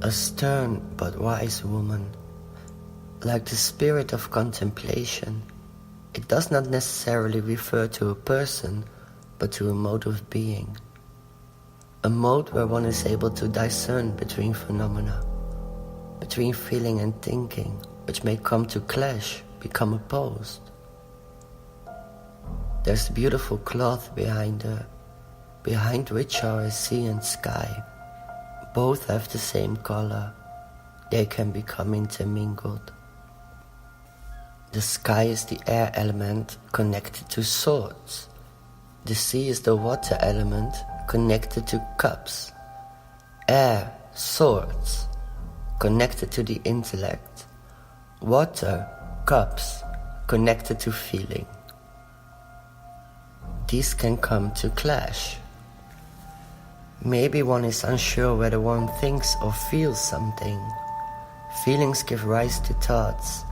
A stern but wise woman. Like the spirit of contemplation, it does not necessarily refer to a person, but to a mode of being. A mode where one is able to discern between phenomena, between feeling and thinking, which may come to clash, become opposed. There's beautiful cloth behind her, behind which are a sea and sky. Both have the same color. They can become intermingled. The sky is the air element connected to swords. The sea is the water element connected to cups. Air, swords, connected to the intellect. Water, cups, connected to feeling. These can come to clash. Maybe one is unsure whether one thinks or feels something. Feelings give rise to thoughts.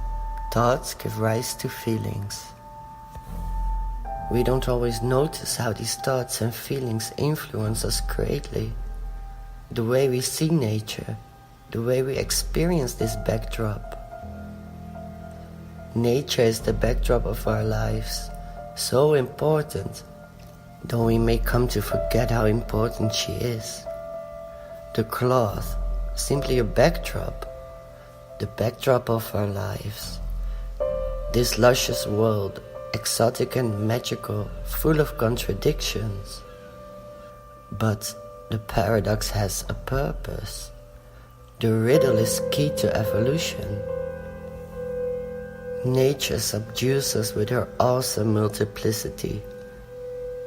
Thoughts give rise to feelings. We don't always notice how these thoughts and feelings influence us greatly. The way we see nature, the way we experience this backdrop. Nature is the backdrop of our lives, so important, though we may come to forget how important she is. The cloth, simply a backdrop, the backdrop of our lives. This luscious world, exotic and magical, full of contradictions. But the paradox has a purpose. The riddle is key to evolution. Nature subdues us with her awesome multiplicity.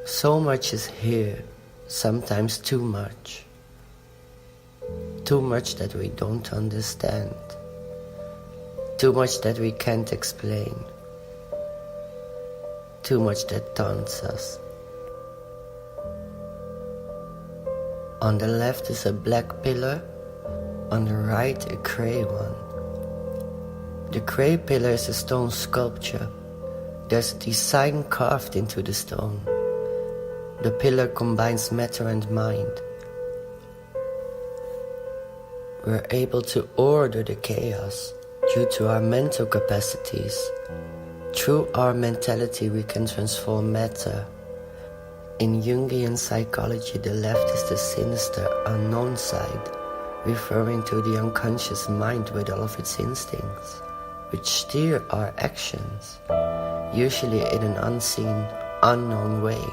So much is here, sometimes too much. Too much that we don't understand. Too much that we can't explain. Too much that taunts us. On the left is a black pillar, on the right a grey one. The grey pillar is a stone sculpture. There's a design carved into the stone. The pillar combines matter and mind. We're able to order the chaos due to our mental capacities. Through our mentality we can transform matter. In Jungian psychology, the left is the sinister, unknown side, referring to the unconscious mind with all of its instincts, which steer our actions, usually in an unseen, unknown way.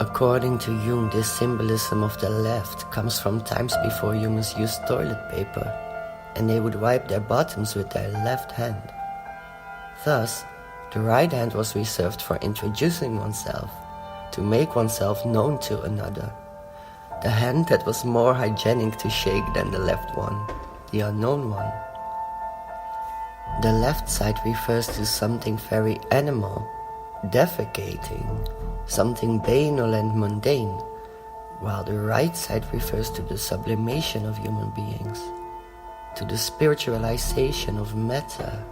According to Jung, this symbolism of the left comes from times before humans used toilet paper, and they would wipe their bottoms with their left hand. Thus, the right hand was reserved for introducing oneself, to make oneself known to another. The hand that was more hygienic to shake than the left one, the unknown one. The left side refers to something very animal, defecating, something banal and mundane, while the right side refers to the sublimation of human beings, to the spiritualization of matter.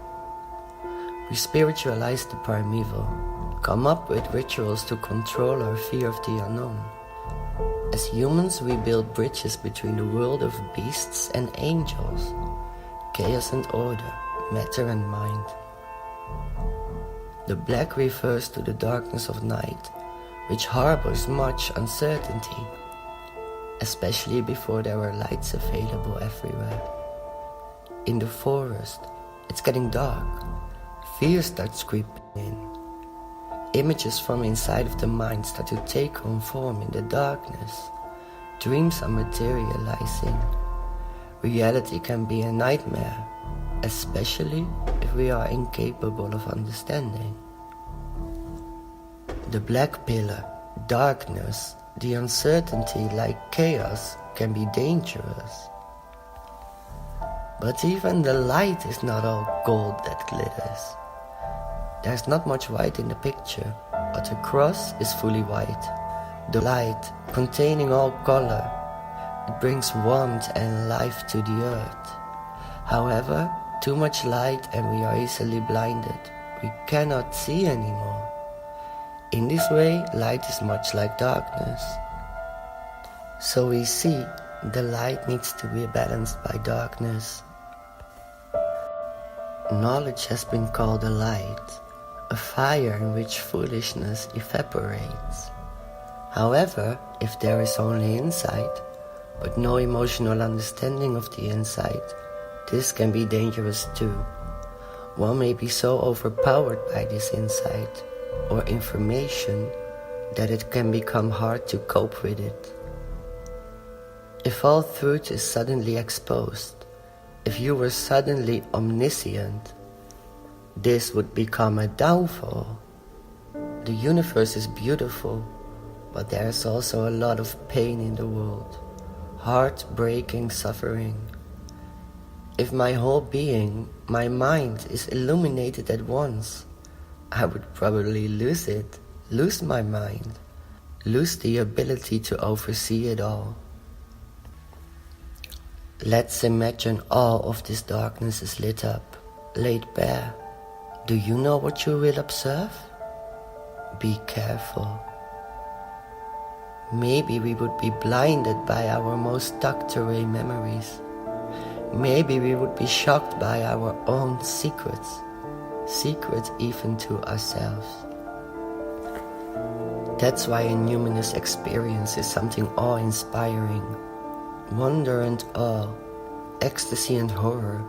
We spiritualize the primeval, come up with rituals to control our fear of the unknown. As humans, we build bridges between the world of beasts and angels, chaos and order, matter and mind. The black refers to the darkness of night, which harbors much uncertainty, especially before there were lights available everywhere. In the forest, it's getting dark. Fear starts creeping in. Images from inside of the mind start to take on form in the darkness. Dreams are materializing. Reality can be a nightmare, especially if we are incapable of understanding. The black pillar, darkness, the uncertainty like chaos can be dangerous. But even the light is not all gold that glitters. There's not much white in the picture, but the cross is fully white. The light, containing all color, it brings warmth and life to the earth. However, too much light and we are easily blinded. We cannot see anymore. In this way, light is much like darkness. So we see, The light needs to be balanced by darkness. Knowledge has been called a light, a fire in which foolishness evaporates. However, if there is only insight, but no emotional understanding of the insight, this can be dangerous too. One may be so overpowered by this insight or information that it can become hard to cope with it. If all truth is suddenly exposed, if you were suddenly omniscient, this would become a downfall. The universe is beautiful, but there is also a lot of pain in the world, heartbreaking suffering. If my whole being, my mind, is illuminated at once, I would probably lose my mind, lose the ability to oversee it all. Let's imagine all of this darkness is lit up, laid bare. Do you know what you will observe? Be careful. Maybe we would be blinded by our most chanterai memories. Maybe we would be shocked by our own secrets even to ourselves. That's why a numinous experience is something awe-inspiring. Wonder and awe, ecstasy and horror,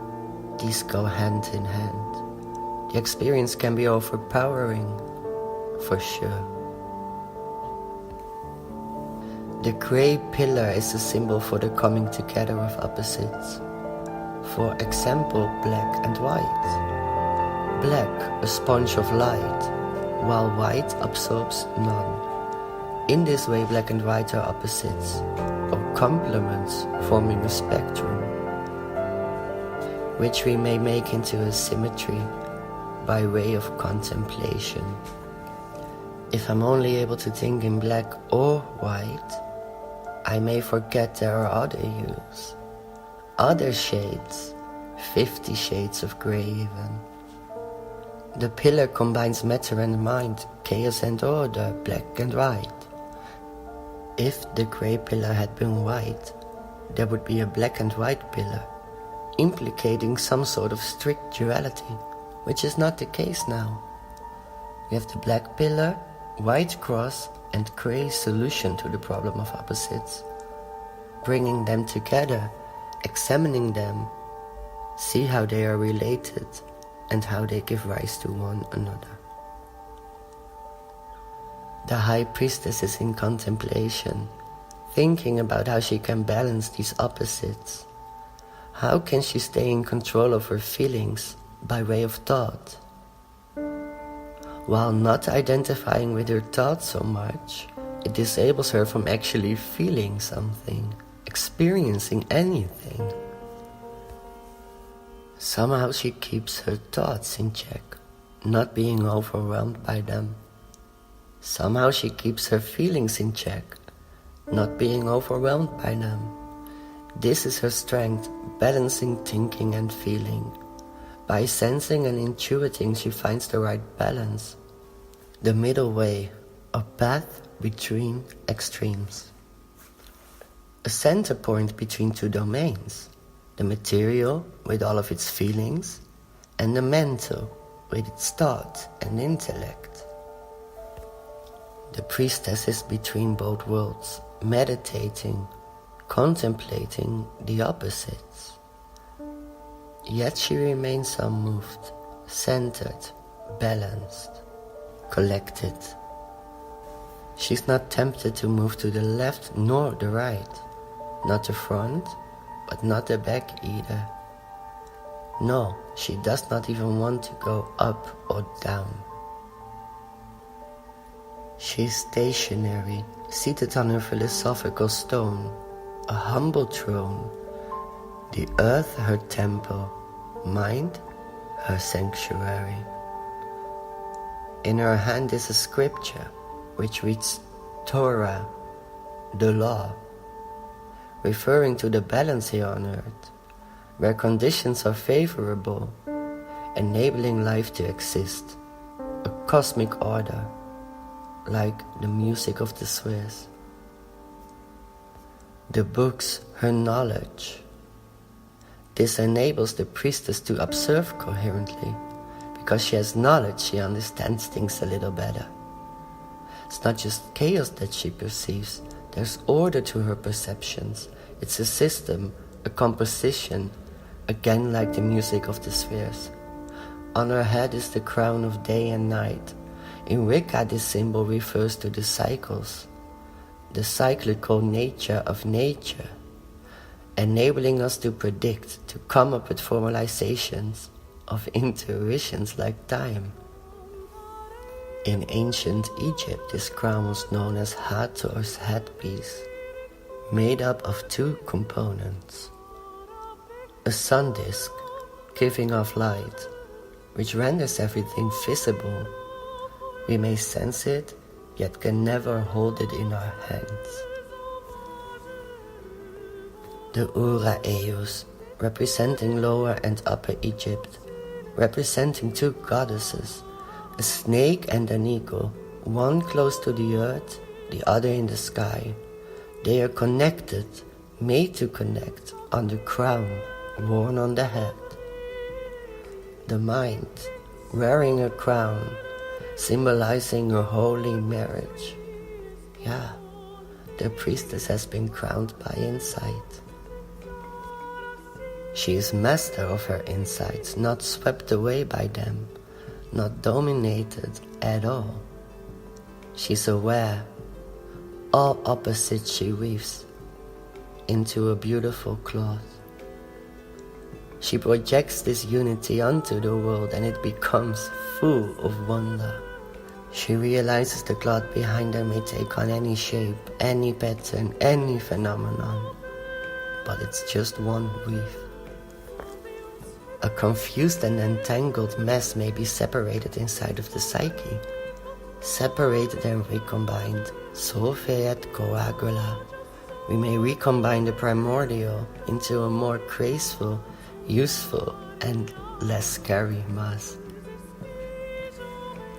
these go hand in hand. The experience can be overpowering, for sure. The grey pillar is a symbol for the coming together of opposites. For example, black and white. Black, a sponge of light, while white absorbs none. In this way, black and white are opposites, or complements, forming a spectrum, which we may make into a symmetry by way of contemplation. If I'm only able to think in black or white, I may forget there are other hues, other shades, 50 shades of grey even. The pillar combines matter and mind, chaos and order, black and white. If the grey pillar had been white, there would be a black and white pillar, implicating some sort of strict duality, which is not the case now. We have the black pillar, white cross, and grey solution to the problem of opposites. Bringing them together, examining them, see how they are related and how they give rise to one another. The high priestess is in contemplation, thinking about how she can balance these opposites. How can she stay in control of her feelings by way of thought? While not identifying with her thoughts so much, it disables her from actually feeling something, experiencing anything. Somehow she keeps her thoughts in check, not being overwhelmed by them. Somehow she keeps her feelings in check, not being overwhelmed by them. This is her strength, balancing thinking and feeling. By sensing and intuiting, she finds the right balance, the middle way, a path between extremes. A center point between two domains, the material with all of its feelings, and the mental with its thought and intellect. The priestess is between both worlds, meditating, contemplating the opposites. Yet she remains unmoved, centered, balanced, collected. She's not tempted to move to the left nor the right, not the front, but not the back either. No, she does not even want to go up or down. She's stationary, seated on her philosophical stone, a humble throne, the earth her temple, mind her sanctuary. In her hand is a scripture which reads Torah, the law, referring to the balance here on earth, where conditions are favorable, enabling life to exist, a cosmic order, like the music of the Swiss. The books, her knowledge. This enables the priestess to observe coherently. Because she has knowledge, she understands things a little better. It's not just chaos that she perceives, there's order to her perceptions. It's a system, a composition, again like the music of the spheres. On her head is the crown of day and night. In Wicca, this symbol refers to the cycles, the cyclical nature of nature, enabling us to predict, to come up with formalizations of intuitions like time. In ancient Egypt, this crown was known as Hathor's headpiece, made up of two components. A sun disk, giving off light, which renders everything visible. We may sense it, yet can never hold it in our hands. The Ura Eos, representing Lower and Upper Egypt, representing two goddesses, a snake and an eagle, one close to the earth, the other in the sky. They are connected, made to connect, on the crown worn on the head. The mind, wearing a crown, symbolizing her holy marriage. Yeah, the priestess has been crowned by insight. She is master of her insights, not swept away by them, not dominated at all. She's aware. All opposites she weaves into a beautiful cloth. She projects this unity onto the world and it becomes full of wonder. She realizes the cloth behind her may take on any shape, any pattern, any phenomenon, but it's just one weave. A confused and entangled mess may be separated inside of the psyche, separated and recombined, solve et coagula. We may recombine the primordial into a more graceful, useful, and less scary mass.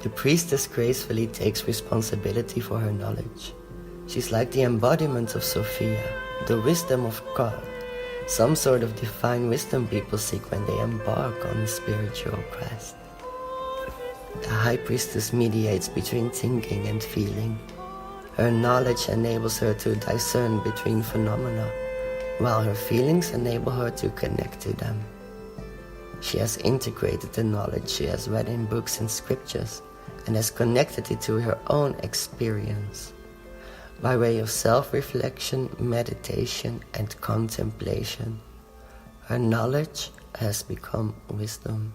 The priestess gracefully takes responsibility for her knowledge. She's like the embodiment of Sophia, the wisdom of God, some sort of divine wisdom people seek when they embark on a spiritual quest. The high priestess mediates between thinking and feeling. Her knowledge enables her to discern between phenomena, while her feelings enable her to connect to them. She has integrated the knowledge she has read in books and scriptures and has connected it to her own experience. By way of self-reflection, meditation, and contemplation, her knowledge has become wisdom.